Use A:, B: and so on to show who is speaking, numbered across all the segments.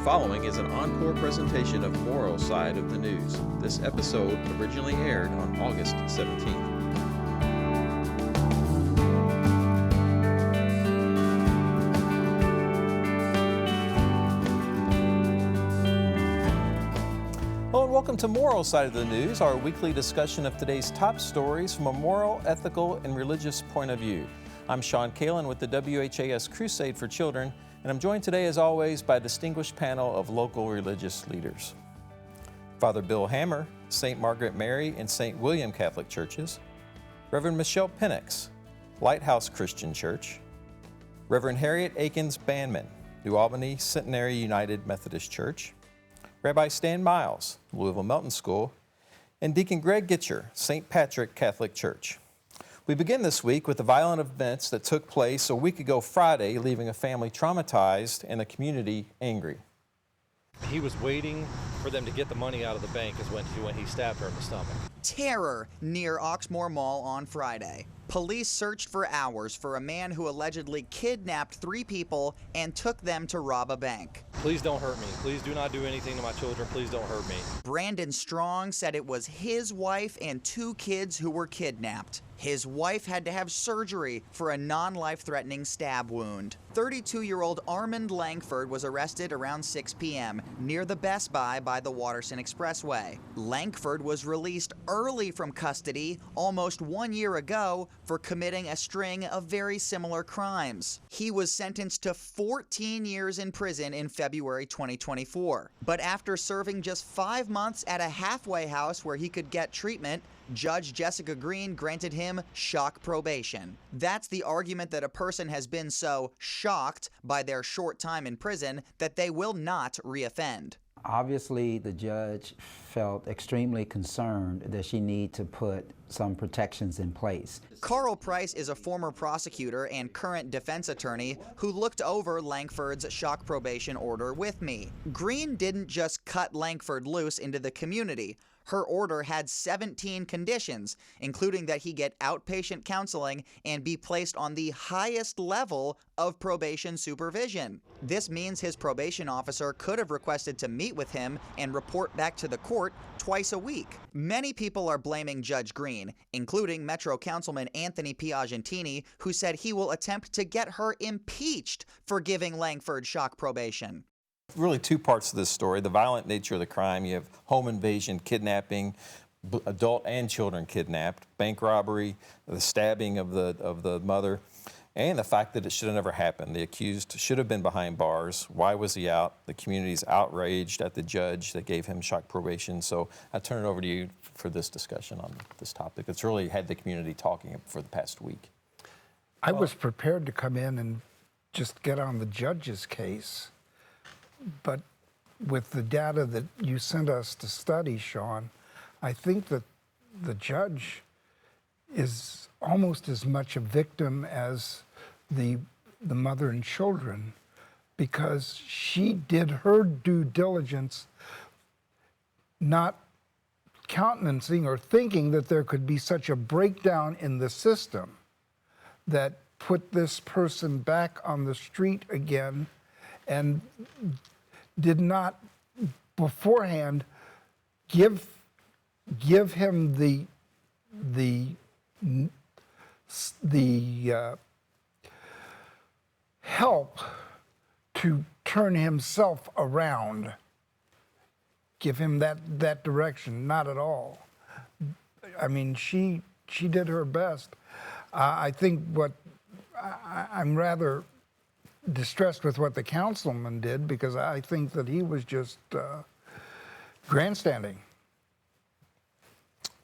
A: following is an encore presentation of Moral Side of the News. This episode originally aired on August 17th. Hello and welcome to Moral Side of the News, our weekly discussion of today's top stories from a moral, ethical, and religious point of view. I'm Sean Kalin with the WHAS Crusade for Children, and I'm joined today, as always, by a distinguished panel of local religious leaders. Father Bill Hammer, St. Margaret Mary and St. William Catholic Churches, Reverend Michelle Penix, Lighthouse Christian Church, Reverend Harriet Akins Bandman, New Albany Centenary United Methodist Church, Rabbi Stan Miles, Louisville Melton School, and Deacon Greg Gitcher, St. Patrick Catholic Church. We begin this week with the violent events that took place a week ago Friday, leaving a family traumatized and the community angry.
B: He was waiting for them to get the money out of the bank is when he stabbed her in the stomach.
C: Terror near Oxmoor Mall on Friday. Police searched for hours for a man who allegedly kidnapped 3 people and took them to rob a bank.
B: Please don't hurt me. Please do not do anything to my children. Please don't hurt me. Brandon
C: Strong said it was his wife and 2 kids who were kidnapped. His wife had to have surgery for a non-life-threatening stab wound. 32-year-old Armand Langford was arrested around 6 p.m. near the Best Buy by the Waterson Expressway. Langford was released early from custody almost 1 year ago for committing a string of very similar crimes. He was sentenced to 14 years in prison in February 2024. But after serving just 5 months at a halfway house where he could get treatment, Judge Jessica Green granted him shock probation. That's the argument that a person has been so shocked by their short time in prison that they will not reoffend.
D: Obviously, the judge felt extremely concerned that she needed to put some protections in place.
C: Carl Price is a former prosecutor and current defense attorney who looked over Langford's shock probation order with me. Green didn't just cut Langford loose into the community. Her order had 17 conditions, including that he get outpatient counseling and be placed on the highest level of probation supervision. This means his probation officer could have requested to meet with him and report back to the court twice a week. Many people are blaming Judge Green, including Metro Councilman Anthony Piagentini, who said he will attempt to get her impeached for giving Langford shock probation.
A: Really 2 parts to this story: the violent nature of the crime. You have home invasion, kidnapping, adult and children kidnapped, bank robbery, the stabbing of the mother, and the fact that it should have never happened. The accused should have been behind bars. Why was he out? The community's outraged at the judge that gave him shock probation. So I turn it over to you for this discussion on this topic. It's really had the community talking for the past week.
E: I was prepared to come in and just get on the judge's case. But with the data that you sent us to study, Sean, I think that the judge is almost as much a victim as the mother and children, because she did her due diligence, not countenancing or thinking that there could be such a breakdown in the system that put this person back on the street again, and did not beforehand give him the help to turn himself around, give him that direction. Not at all. I mean, she did her best. I think I'm rather distressed with what the councilman did, because I think that he was just grandstanding.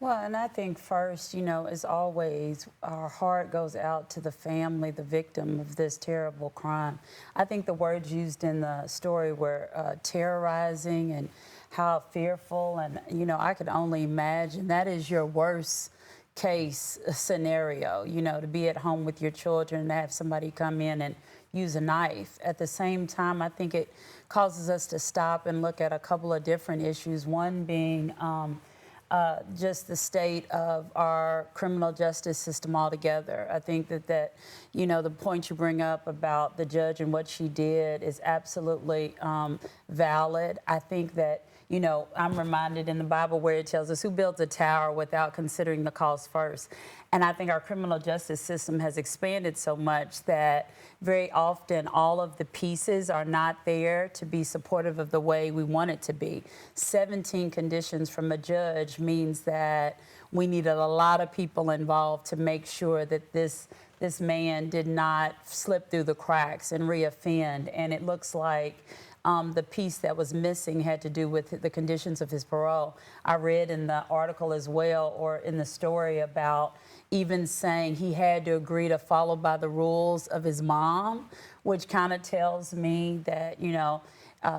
F: Well, and I think first, as always, our heart goes out to the family, the victim of this terrible crime. I think the words used in the story were terrorizing and how fearful, and, I could only imagine that is your worst case scenario, to be at home with your children and have somebody come in and use a knife. At the same time, I think it causes us to stop and look at a couple of different issues. One being just the state of our criminal justice system altogether. I think that you know, the point you bring up about the judge and what she did is absolutely valid. I think that, you know, I'm reminded in the Bible where it tells us who builds a tower without considering the cost first. And I think our criminal justice system has expanded so much that very often all of the pieces are not there to be supportive of the way we want it to be. 17 conditions from a judge means that we needed a lot of people involved to make sure that this man did not slip through the cracks and reoffend. And it looks like the piece that was missing had to do with the conditions of his parole. I read in the article as well, or in the story, about even saying he had to agree to follow by the rules of his mom, which kind of tells me that, you know,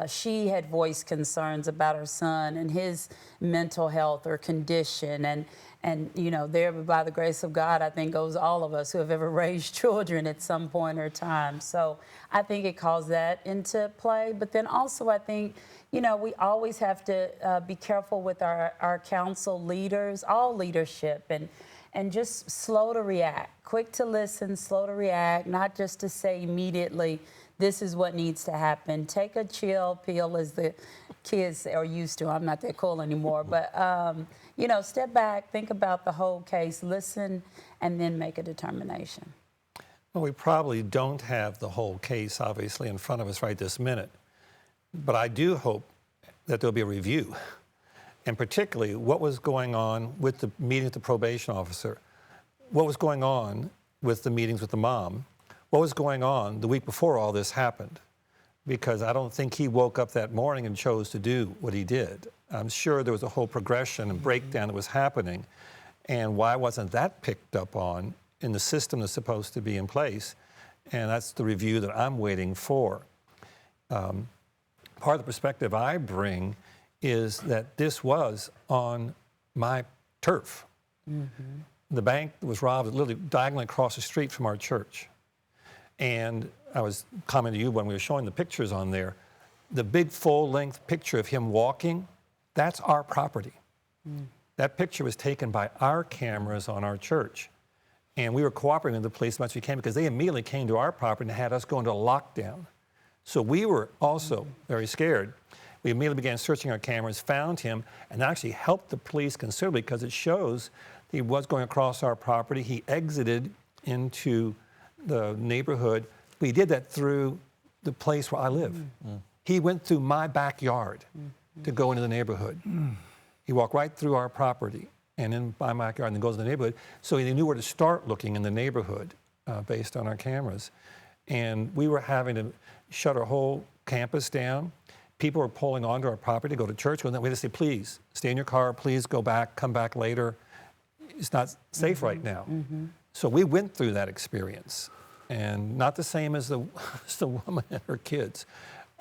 F: she had voiced concerns about her son and his mental health or condition. And you know, there, by the grace of God, I think goes all of us who have ever raised children at some point or time. So I think it calls that into play. But then also I think, you know, we always have to be careful with our council leaders, all leadership, and just slow to react, quick to listen, slow to react, not just to say immediately, this is what needs to happen. Take a chill pill, as the kids are used to. I'm not that cool anymore. But, you know, step back, think about the whole case, listen, and then make a determination.
G: Well, we probably don't have the whole case, obviously, in front of us right this minute. But I do hope that there'll be a review. And particularly, what was going on with the meeting with the probation officer, what was going on with the meetings with the mom, what was going on the week before all this happened. Because I don't think he woke up that morning and chose to do what he did. I'm sure there was a whole progression and breakdown that was happening. And why wasn't that picked up on in the system that's supposed to be in place? And that's the review that I'm waiting for. Part of the perspective I bring is that this was on my turf. Mm-hmm. The bank was robbed literally diagonally across the street from our church. And I was commenting to you when we were showing the pictures on there, the big full-length picture of him walking, that's our property. Mm. That picture was taken by our cameras on our church. And we were cooperating with the police as much as we can because they immediately came to our property and had us go into a lockdown. So we were also very scared. We immediately began searching our cameras, found him, and actually helped the police considerably because it shows he was going across our property. He exited into the neighborhood. We did that through the place where I live. Mm-hmm. He went through my backyard to go into the neighborhood. Mm. He walked right through our property and in my backyard and then goes to the neighborhood. So he knew where to start looking in the neighborhood based on our cameras. And we were having to shut our whole campus down. People were pulling onto our property to go to church. We had to say, please, stay in your car, please go back, come back later. It's not safe right now. Mm-hmm. So we went through that experience. And not the same as the woman and her kids.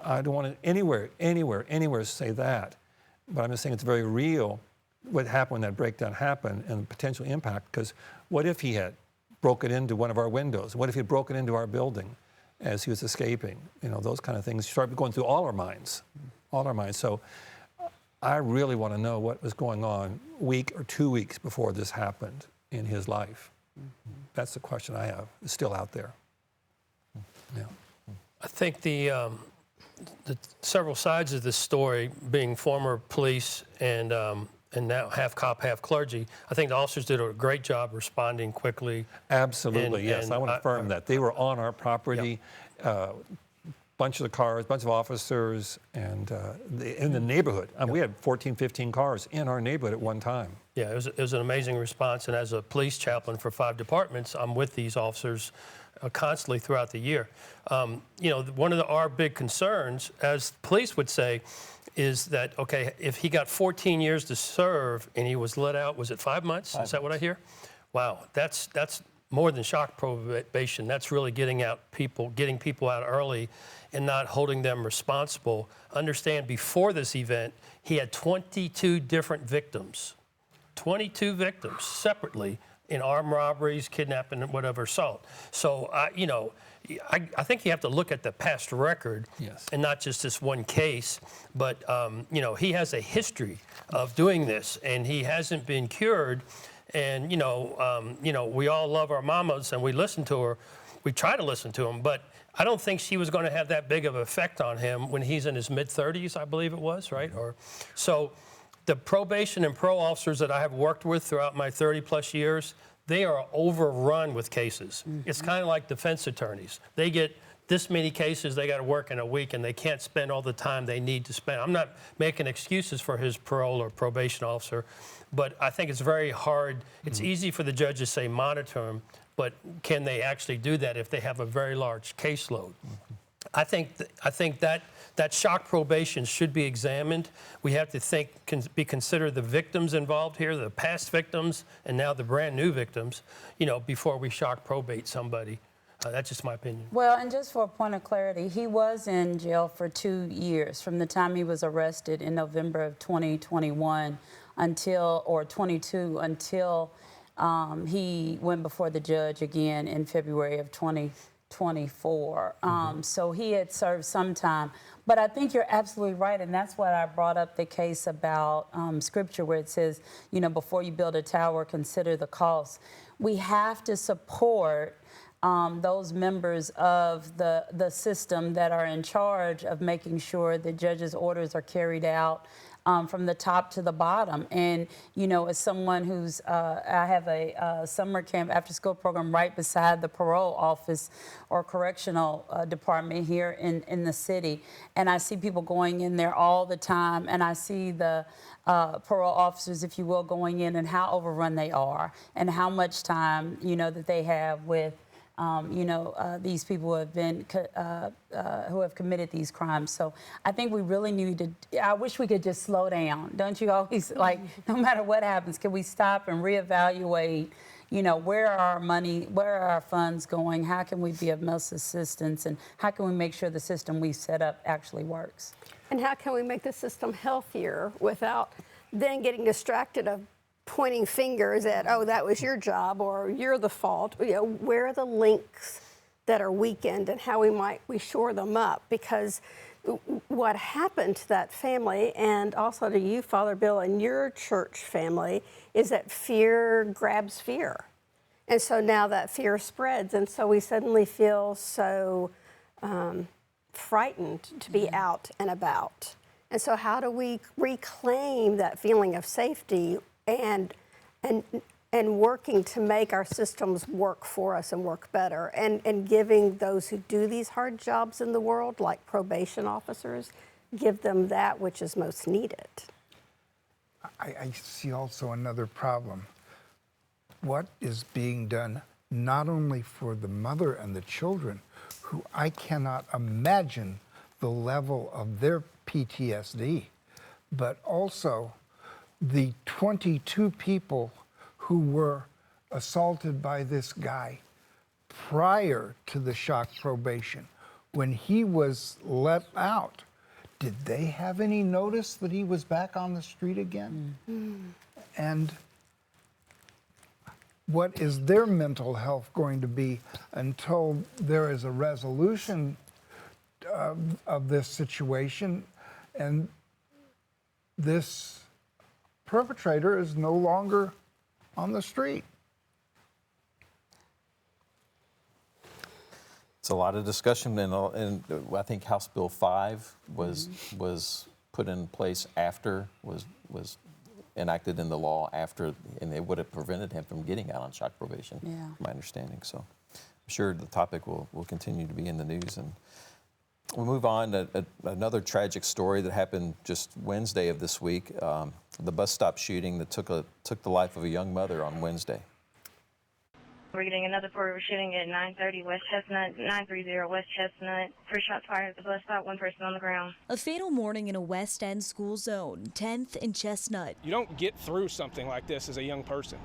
G: I don't want to anywhere say that. But I'm just saying it's very real what happened when that breakdown happened and the potential impact. Because what if he had broken into one of our windows? What if he had broken into our building as he was escaping? You know, those kind of things start going through all our minds. So I really want to know what was going on week or 2 weeks before this happened in his life. Mm-hmm. That's the question I have. It's still out there. Yeah.
H: I think the several sides of this story, being former police and now half cop, half clergy, I think the officers did a great job responding quickly.
G: Absolutely, yes. I want to affirm that. They were on our property, bunch of the cars, bunch of officers, and in the neighborhood. We had 14, 15 cars in our neighborhood at one time.
H: Yeah, it was an amazing response. And as a police chaplain for 5 departments, I'm with these officers constantly throughout the year. You know, one of our big concerns, as police would say, is that, okay, if he got 14 years to serve and he was let out, was it 5 months? Is that what I hear? Wow, that's more than shock probation. That's really getting people out early and not holding them responsible. Understand, before this event, he had 22 different victims. 22 victims separately in armed robberies, kidnapping, and whatever assault. So, you know, I think you have to look at the past record,
G: Yes.
H: and not just this one case. But you know, he has a history of doing this, and he hasn't been cured. And you know, we all love our mamas, and we listen to her. We try to listen to him, but I don't think she was going to have that big of an effect on him when he's in his mid-30s, I believe it was, right? Or so. The probation and pro officers that I have worked with throughout my 30-plus years, they are overrun with cases. It's kind of like defense attorneys. They get this many cases they got to work in a week, and they can't spend all the time they need to spend. I'm not making excuses for his parole or probation officer, but I think it's very hard. It's easy for the judge to say monitor him, but can they actually do that if they have a very large caseload? I think that shock probation should be examined. We have to consider the victims involved here, the past victims, and now the brand new victims, you know, before we shock probate somebody. That's just my opinion.
F: Well, and just for a point of clarity, he was in jail for 2 years from the time he was arrested in November of 2021 or 22 until he went before the judge again in February of 2024. So he had served some time. But I think you're absolutely right, and that's why I brought up the case about Scripture where it says, you know, before you build a tower, consider the cost. We have to support those members of the system that are in charge of making sure the judge's orders are carried out from the top to the bottom. And, you know, as someone who's, I have a summer camp after school program right beside the parole office or correctional department here in the city. And I see people going in there all the time. And I see the parole officers, if you will, going in and how overrun they are and how much time, you know, that they have with these people who have been who have committed these crimes. So I think we really need to. I wish we could just slow down. Don't you always like? No matter what happens, can we stop and reevaluate? You know, where are our money? Where are our funds going? How can we be of most assistance? And how can we make sure the system we set up actually works?
I: And how can we make the system healthier without then getting distracted of pointing fingers at, oh, that was your job or you're the fault? You know, where are the links that are weakened and how we shore them up? Because what happened to that family, and also to you, Father Bill, and your church family, is that fear grabs fear. And so now that fear spreads, and so we suddenly feel so frightened to be out and about. And so how do we reclaim that feeling of safety and working to make our systems work for us and work better, and giving those who do these hard jobs in the world, like probation officers, give them that which is most needed?
E: I see also another problem. What is being done not only for the mother and the children, who I cannot imagine the level of their PTSD, but also the 22 people who were assaulted by this guy prior to the shock probation. When he was let out, did they have any notice that he was back on the street again? And what is their mental health going to be until there is a resolution of this situation and this perpetrator is no longer on the street?
A: It's a lot of discussion, and I think House Bill 5 was put in place after, was enacted in the law after, and it would have prevented him from getting out on shock probation, my understanding. So I'm sure the topic will continue to be in the news. And we'll move on to another tragic story that happened just Wednesday of this week, the bus stop shooting that took the life of a young mother on Wednesday.
J: We're getting another report of a shooting at 930 West Chestnut, 930 West Chestnut. 3 shots fired at the bus stop, 1 person on the ground.
K: A fatal morning in a West End school zone, 10th and Chestnut.
L: You don't get through something like this as a young person.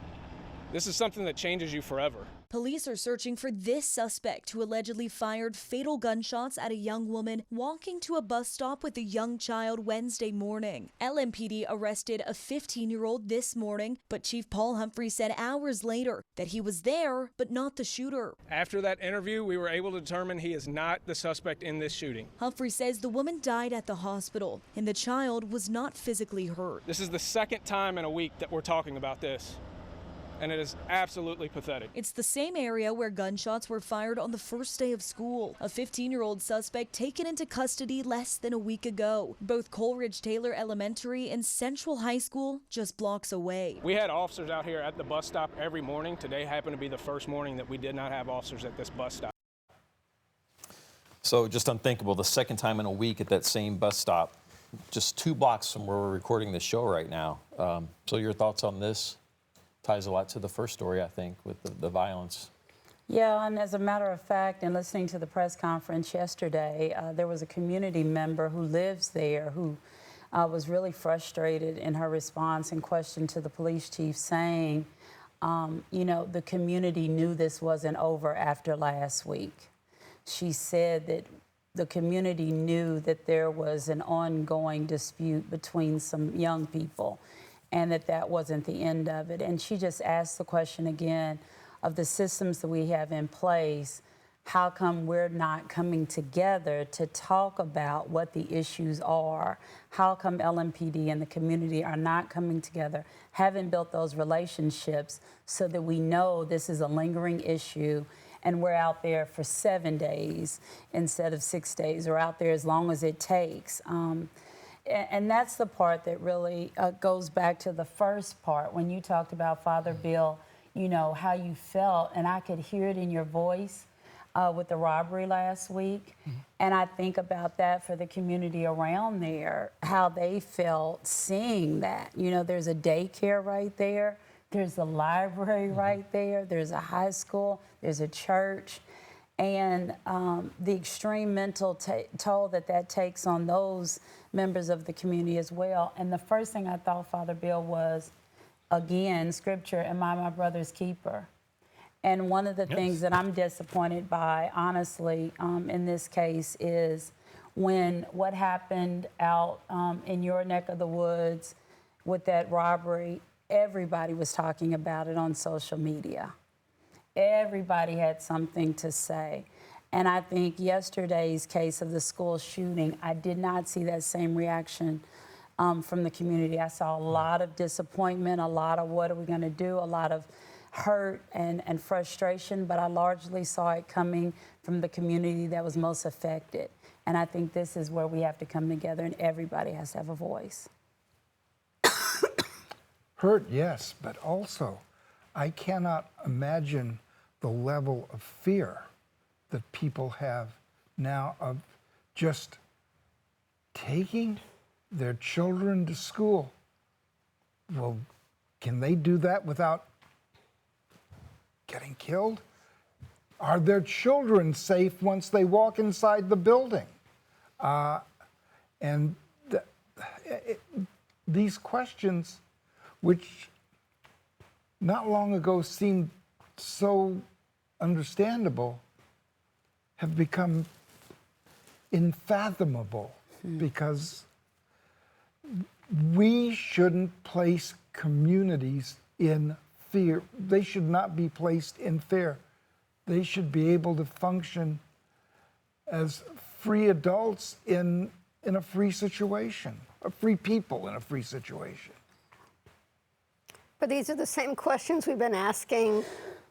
L: This is something that changes you forever.
K: Police are searching for this suspect who allegedly fired fatal gunshots at a young woman walking to a bus stop with a young child Wednesday morning. LMPD arrested a 15-year-old this morning, but Chief Paul Humphrey said hours later that he was there, but not the shooter.
L: After that interview, we were able to determine he is not the suspect in this shooting.
K: Humphrey says the woman died at the hospital and the child was not physically hurt.
L: This is the second time in a week that we're talking about this, and it is absolutely pathetic.
K: It's the same area where gunshots were fired on the first day of school. A 15-year-old suspect taken into custody less than a week ago. Both Coleridge Taylor Elementary and Central High School just blocks away.
L: We had officers out here at the bus stop every morning. Today happened to be the first morning that we did not have officers at this bus stop.
A: So just unthinkable, the second time in a week at that same bus stop, just 2 blocks from where we're recording this show right now. So your thoughts on this? Ties a lot to the first story, I think, with the violence.
F: Yeah, and as a matter of fact, in listening to the press conference yesterday, there was a community member who lives there who was really frustrated in her response and question to the police chief saying, you know, the community knew this wasn't over after last week. She said that the community knew that there was an ongoing dispute between some young people and that wasn't the end of it. And she just asked the question again of the systems that we have in place, how come we're not coming together to talk about what the issues are? How come LMPD and the community are not coming together, haven't built those relationships so that we know this is a lingering issue and we're out there for 7 days instead of 6 days, or out there as long as it takes. And that's the part that really goes back to the first part when you talked about, Father Bill, you know, how you felt, and I could hear it in your voice with the robbery last week. And I think about that for the community around there, how they felt seeing that. You know, there's a daycare right there, there's a library right there, there's a high school, there's a church. And the extreme mental toll that takes on those members of the community as well. And the first thing I thought, Father Bill, was, again, scripture, am I my brother's keeper? And one of the things that I'm disappointed by, honestly, in this case is what happened out in your neck of the woods with that robbery, everybody was talking about it on social media. Everybody had something to say. And I think yesterday's case of the school shooting, I did not see that same reaction from the community. I saw a lot of disappointment, a lot of what are we going to do, a lot of hurt and frustration, but I largely saw it coming from the community that was most affected. And I think this is where we have to come together and everybody has to have a voice.
E: Hurt, yes, but also I cannot imagine the level of fear that people have now of just taking their children to school. Well, can they do that without getting killed? Are their children safe once they walk inside the building? These questions, which not long ago seemed so understandable, have become unfathomable because we shouldn't place communities in fear. They should not be placed in fear. They should be able to function as free adults in a free situation, free people in a free situation.
I: But these are the same questions we've been asking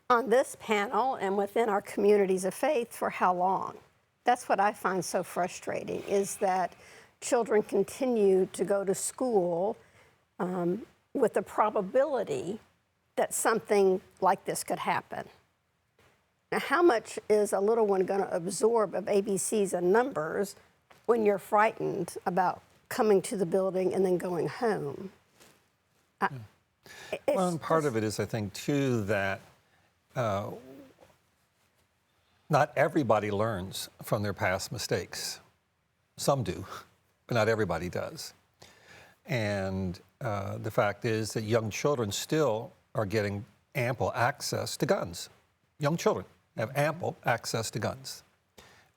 I: on this panel and within our communities of faith for how long? That's what I find so frustrating, is that children continue to go to school with the probability that something like this could happen. Now, how much is a little one going to absorb of ABCs and numbers when you're frightened about coming to the building and then going home?
G: Well, and part of it is, I think, too, that not everybody learns from their past mistakes. Some do, but not everybody does. And the fact is that young children still are getting ample access to guns. Young children have ample access to guns.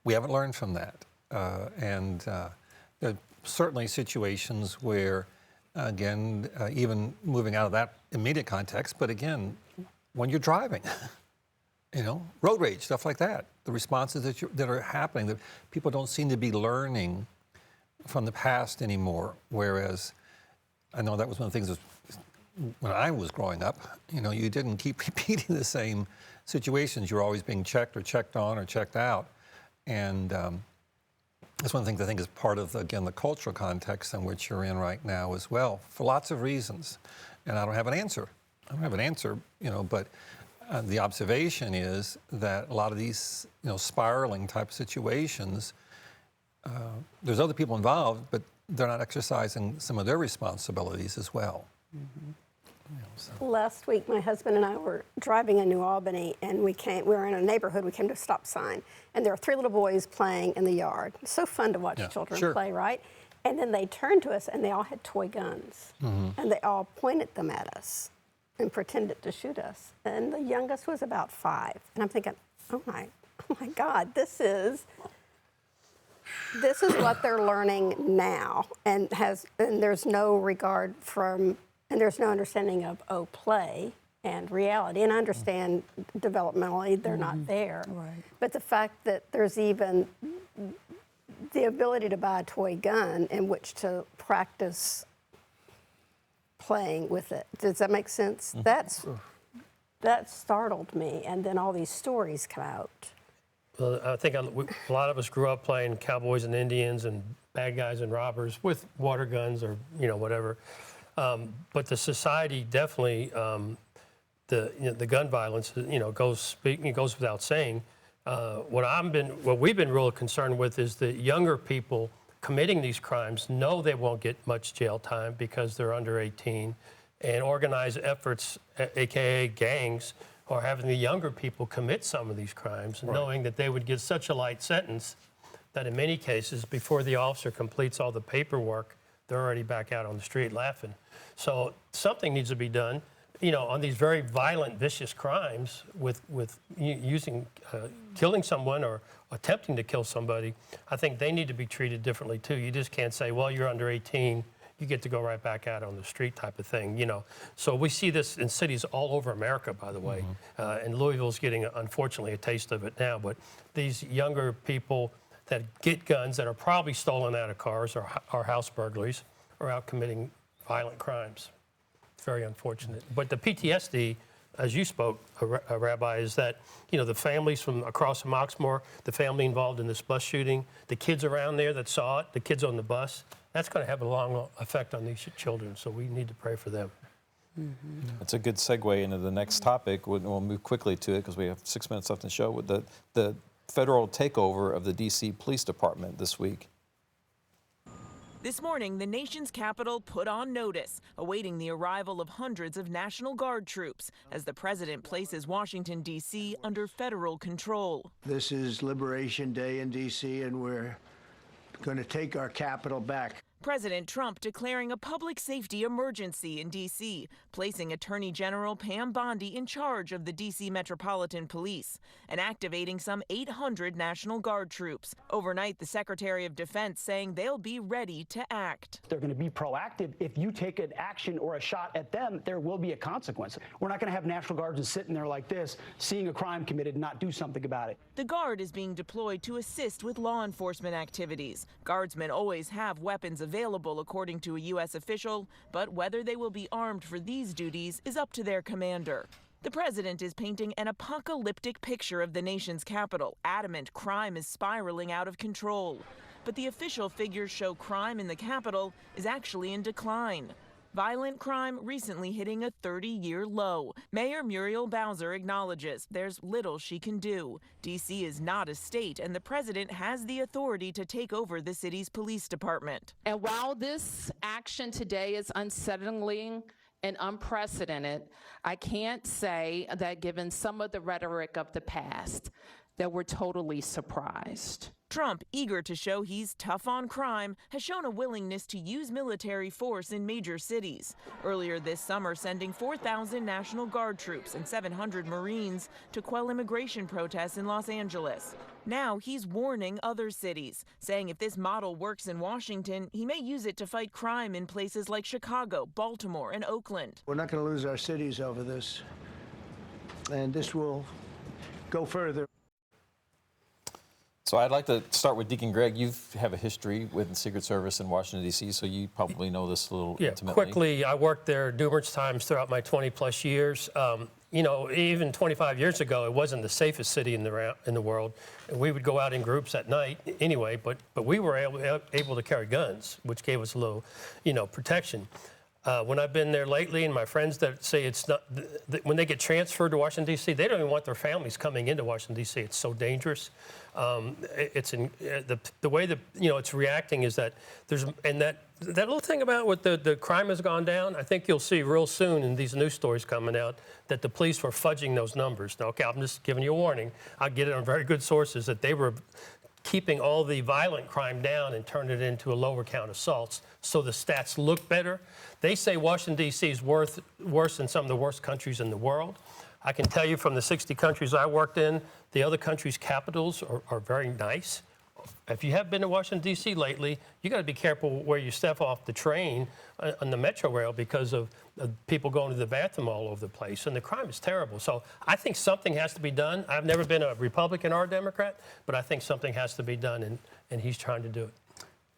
G: We haven't learned from that. There are certainly situations where, again, even moving out of that immediate context, but again, when you're driving, road rage, stuff like that, the responses that are happening, that people don't seem to be learning from the past anymore, whereas I know that was one of the things when I was growing up, you didn't keep repeating the same situations. You're always being checked or checked on or checked out. And that's one of the things I think is part of, again, the cultural context in which you're in right now as well, for lots of reasons. And I don't have an answer. But the observation is that a lot of these, spiraling type situations, there's other people involved, but they're not exercising some of their responsibilities as well.
I: Mm-hmm. Last week, my husband and I were driving in New Albany, and we were in a neighborhood. We came to a stop sign, and there were 3 little boys playing in the yard. It's so fun to watch children play, right? And then they turned to us, and they all had toy guns, and they all pointed them at us and pretended to shoot us. And the youngest was about 5, and I'm thinking, oh my God, this is what they're learning now, and there's no regard from. And there's no understanding of play and reality. And I understand developmentally they're not there. Right. But the fact that there's even the ability to buy a toy gun in which to practice playing with it. Does that make sense? That startled me. And then all these stories come out.
H: Well, I think a lot of us grew up playing cowboys and Indians and bad guys and robbers with water guns or, whatever. But the society definitely, the gun violence, goes without saying. What we've been really concerned with is the younger people committing these crimes know they won't get much jail time because they're under 18, and organized efforts, aka gangs, are having the younger people commit some of these crimes, knowing that they would get such a light sentence that in many cases, before the officer completes all the paperwork, they're already back out on the street laughing. So something needs to be done, on these very violent, vicious crimes with killing someone or attempting to kill somebody. I think they need to be treated differently too. You just can't say, well, you're under 18, you get to go right back out on the street type of thing, So we see this in cities all over America, by the way. And Louisville's getting, unfortunately, a taste of it now. But these younger people that get guns that are probably stolen out of cars or house burglaries are out committing violent crimes. It's very unfortunate. But the PTSD, as you spoke, Rabbi, is that, the families from across from Oxmoor, the family involved in this bus shooting, the kids around there that saw it, the kids on the bus, that's going to have a long effect on these children. So we need to pray for them.
A: That's a good segue into the next topic. We'll move quickly to it because we have 6 minutes left in the show. With the federal takeover of the D.C. Police Department this week.
M: This morning, the nation's capital put on notice, awaiting the arrival of hundreds of National Guard troops as the president places Washington, D.C. under federal control.
N: This is Liberation Day in D.C., and we're going to take our capital back.
M: President Trump declaring a public safety emergency in D.C., placing Attorney General Pam Bondi in charge of the D.C. Metropolitan Police, and activating some 800 National Guard troops. Overnight, the Secretary of Defense saying they'll be ready to act.
O: They're going to be proactive. If you take an action or a shot at them, there will be a consequence. We're not going to have National Guards sitting there like this, seeing a crime committed and not do something about it.
M: The Guard is being deployed to assist with law enforcement activities. Guardsmen always have weapons available, according to a U.S. official, but whether they will be armed for these duties is up to their commander. The president is painting an apocalyptic picture of the nation's capital, adamant crime is spiraling out of control. But the official figures show crime in the capital is actually in decline. Violent crime recently hitting a 30-year low. Mayor Muriel Bowser acknowledges there's little she can do. D.C. is not a state, and the president has the authority to take over the city's police department.
P: And while this action today is unsettling and unprecedented, I can't say that given some of the rhetoric of the past, that we're totally surprised.
M: Trump, eager to show he's tough on crime, has shown a willingness to use military force in major cities. Earlier this summer, sending 4,000 National Guard troops and 700 Marines to quell immigration protests in Los Angeles. Now he's warning other cities, saying if this model works in Washington, he may use it to fight crime in places like Chicago, Baltimore, and Oakland.
N: We're not going to lose our cities over this, and this will go further.
A: So I'd like to start with Deacon Greg. You have a history with the Secret Service in Washington, D.C., so you probably know this a little intimately.
H: Quickly, I worked there numerous times throughout my 20-plus years. You know, even 25 years ago, it wasn't the safest city in the world. And we would go out in groups at night anyway, but we were able to carry guns, which gave us a little, protection. When I've been there lately, and my friends that say it's not, when they get transferred to Washington, D.C., they don't even want their families coming into Washington, D.C. It's so dangerous. The way that, it's reacting is that there's, and that little thing about what the crime has gone down, I think you'll see real soon in these news stories coming out that the police were fudging those numbers. Now, okay, I'm just giving you a warning. I get it on very good sources that they were keeping all the violent crime down and turn it into a lower count assaults so the stats look better. They say Washington, D.C. is worse than some of the worst countries in the world. I can tell you from the 60 countries I worked in, the other countries' capitals are very nice. If you have been to Washington, D.C. lately, you got to be careful where you step off the train on the Metro rail because of people going to the bathroom all over the place. And the crime is terrible. So I think something has to be done. I've never been a Republican or a Democrat, but I think something has to be done, and he's trying to do it.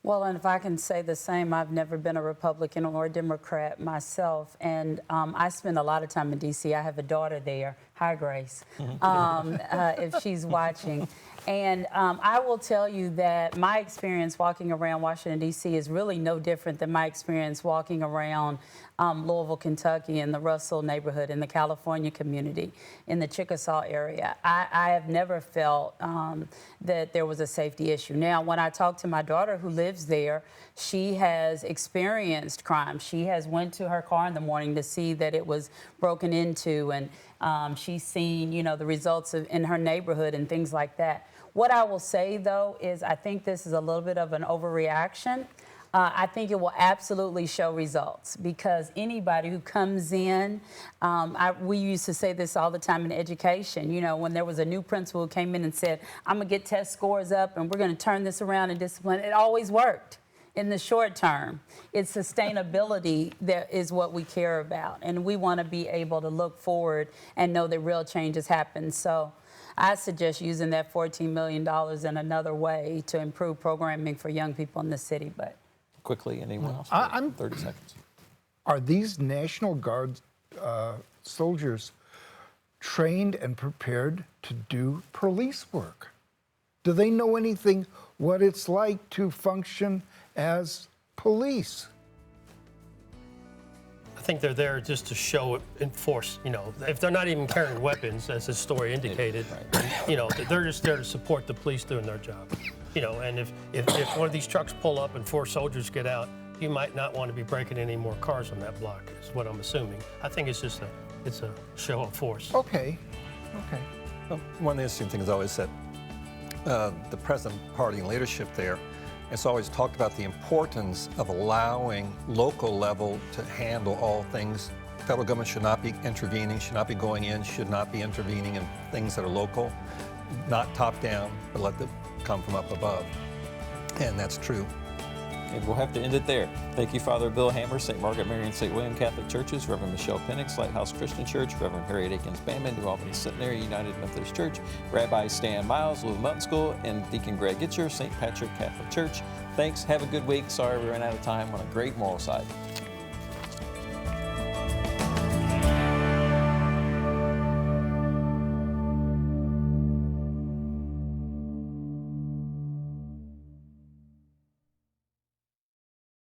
F: Well, and if I can say the same, I've never been a Republican or a Democrat myself, and I spend a lot of time in D.C. I have a daughter there. Hi, Grace, if she's watching. And I will tell you that my experience walking around Washington, D.C. is really no different than my experience walking around Louisville, Kentucky, in the Russell neighborhood, in the California community, in the Chickasaw area. I have never felt that there was a safety issue. Now, when I talk to my daughter who lives there, she has experienced crime. She has went to her car in the morning to see that it was broken into, and she's seen, the results in her neighborhood and things like that. What I will say, though, is I think this is a little bit of an overreaction. I think it will absolutely show results because anybody who comes in, we used to say this all the time in education, when there was a new principal who came in and said, I'm going to get test scores up and we're going to turn this around and discipline. It always worked in the short term. It's sustainability that is what we care about, and we want to be able to look forward and know that real change has happened. So I suggest using that $14 million in another way to improve programming for young people in the city. But
A: quickly, anyone else? 30 seconds.
E: Are these National Guard soldiers trained and prepared to do police work? Do they know anything what it's like to function as police?
H: I think they're there just to show it, enforce, if they're not even carrying weapons, as the story indicated, they're just there to support the police doing their job. And if one of these trucks pull up and 4 soldiers get out, you might not want to be breaking any more cars on that block, is what I'm assuming. I think it's just a show of force.
E: Okay.
G: Well, one of the interesting things is always that the present party and leadership there has always talked about the importance of allowing local level to handle all things. The federal government should not be intervening, should not be going in, should not be intervening in things that are local, not top down, but let them come from up above. And that's true.
A: And we'll have to end it there. Thank you, Father Bill Hammer, St. Margaret Mary and St. William Catholic Churches, Reverend Michelle Penix, Lighthouse Christian Church, Reverend Harriet Akins Bamman, New Albany Centenary United Methodist Church, Rabbi Stan Miles, Louisville Mountain School, and Deacon Greg Gitcher, St. Patrick Catholic Church. Thanks. Have a good week. Sorry we ran out of time on a great moral side.